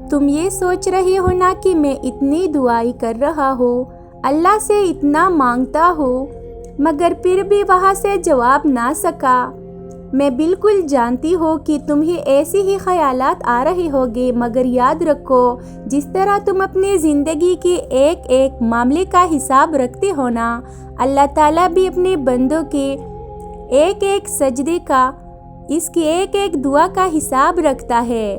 تم یہ سوچ رہے ہو نا کہ میں اتنی دعائیں کر رہا ہوں، اللہ سے اتنا مانگتا ہوں، مگر پھر بھی وہاں سے جواب نہ سکا۔ میں بالکل جانتی ہوں کہ تمہیں ایسے ہی خیالات آ رہے ہوگے، مگر یاد رکھو جس طرح تم اپنی زندگی کے ایک ایک معاملے کا حساب رکھتے ہو نا، اللہ تعالیٰ بھی اپنے بندوں کے ایک ایک سجدے کا، اس کی ایک ایک دعا کا حساب رکھتا ہے۔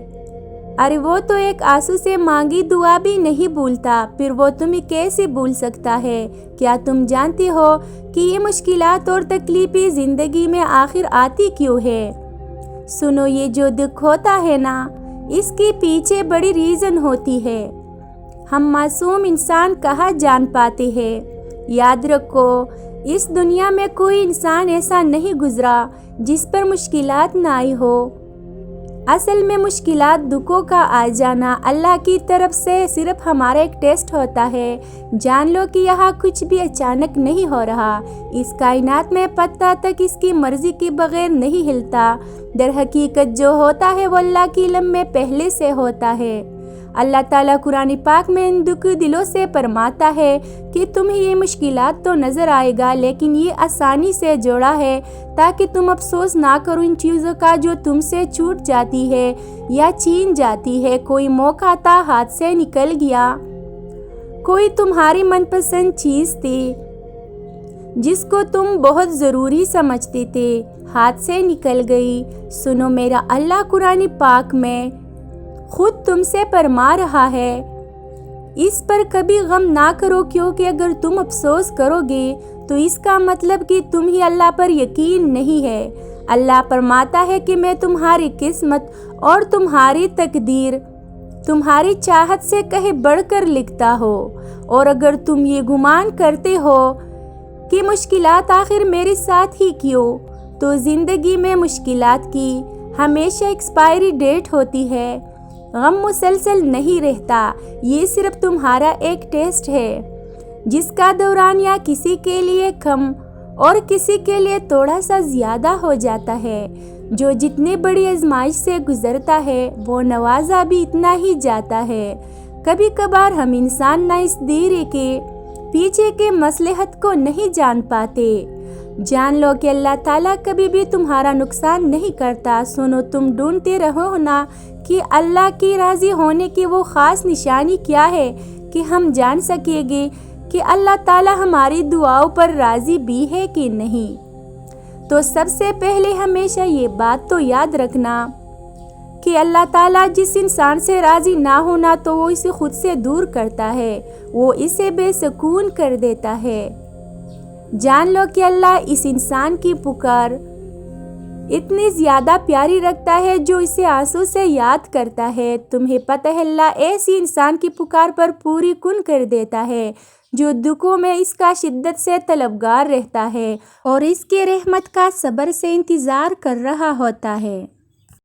ارے وہ تو ایک آنسو سے مانگی دعا بھی نہیں بھولتا، پھر وہ تمہیں کیسے بھول سکتا ہے؟ کیا تم جانتے ہو کہ یہ مشکلات اور تکلیفیں زندگی میں آخر آتی کیوں ہے؟ سنو، یہ جو دکھ ہوتا ہے نا، اس کے پیچھے بڑی ریزن ہوتی ہے۔ ہم معصوم انسان کہاں جان پاتے ہیں؟ یاد رکھو، اس دنیا میں کوئی انسان ایسا نہیں گزرا جس پر مشکلات نہ آئی ہو۔ اصل میں مشکلات، دکھوں کا آ جانا اللہ کی طرف سے صرف ہمارا ایک ٹیسٹ ہوتا ہے۔ جان لو کہ یہاں کچھ بھی اچانک نہیں ہو رہا، اس کائنات میں پتہ تک اس کی مرضی کے بغیر نہیں ہلتا۔ در حقیقت جو ہوتا ہے وہ اللہ کی علم میں پہلے سے ہوتا ہے۔ اللہ تعالیٰ قرآن پاک میں ان دکھ دلوں سے فرماتا ہے کہ تمہیں یہ مشکلات تو نظر آئے گا، لیکن یہ آسانی سے جوڑا ہے تاکہ تم افسوس نہ کرو ان چیزوں کا جو تم سے چھوٹ جاتی ہے یا چھین جاتی ہے۔ کوئی موقع تھا، ہاتھ سے نکل گیا، کوئی تمہاری من پسند چیز تھی جس کو تم بہت ضروری سمجھتے تھے، ہاتھ سے نکل گئی۔ سنو، میرا اللہ قرآن پاک میں خود تم سے فرما رہا ہے، اس پر کبھی غم نہ کرو، کیونکہ اگر تم افسوس کرو گے تو اس کا مطلب کہ تمہیں اللہ پر یقین نہیں ہے۔ اللہ فرماتا ہے کہ میں تمہاری قسمت اور تمہاری تقدیر تمہاری چاہت سے کہیں بڑھ کر لکھتا ہوں، اور اگر تم یہ گمان کرتے ہو کہ مشکلات آخر میرے ساتھ ہی کیوں، تو زندگی میں مشکلات کی ہمیشہ ایکسپائری ڈیٹ ہوتی ہے۔ غم مسلسل نہیں رہتا، یہ صرف تمہارا ایک ٹیسٹ ہے جس کا دورانیہ کسی کے لیے کم اور کسی کے لیے تھوڑا سا زیادہ ہو جاتا ہے۔ جو جتنی بڑی آزمائش سے گزرتا ہے وہ نوازا بھی اتنا ہی جاتا ہے۔ کبھی کبھار ہم انسان نہ اس دیرے کے پیچھے کے مصلحت کو نہیں جان پاتے۔ جان لو کہ اللہ تعالیٰ کبھی بھی تمہارا نقصان نہیں کرتا۔ سنو، تم ڈھونڈتے رہو نا کہ اللہ کی راضی ہونے کی وہ خاص نشانی کیا ہے کہ ہم جان سکیں گے کہ اللہ تعالیٰ ہماری دعاؤں پر راضی بھی ہے کہ نہیں۔ تو سب سے پہلے ہمیشہ یہ بات تو یاد رکھنا کہ اللہ تعالیٰ جس انسان سے راضی نہ ہونا تو وہ اسے خود سے دور کرتا ہے، وہ اسے بے سکون کر دیتا ہے۔ جان لو کہ اللہ اس انسان کی پکار اتنی زیادہ پیاری رکھتا ہے جو اسے آنسو سے یاد کرتا ہے۔ تمہیں پتہ ہے اللہ ایسی انسان کی پکار پر پوری کن کر دیتا ہے جو دکھوں میں اس کا شدت سے طلبگار رہتا ہے اور اس کے رحمت کا صبر سے انتظار کر رہا ہوتا ہے۔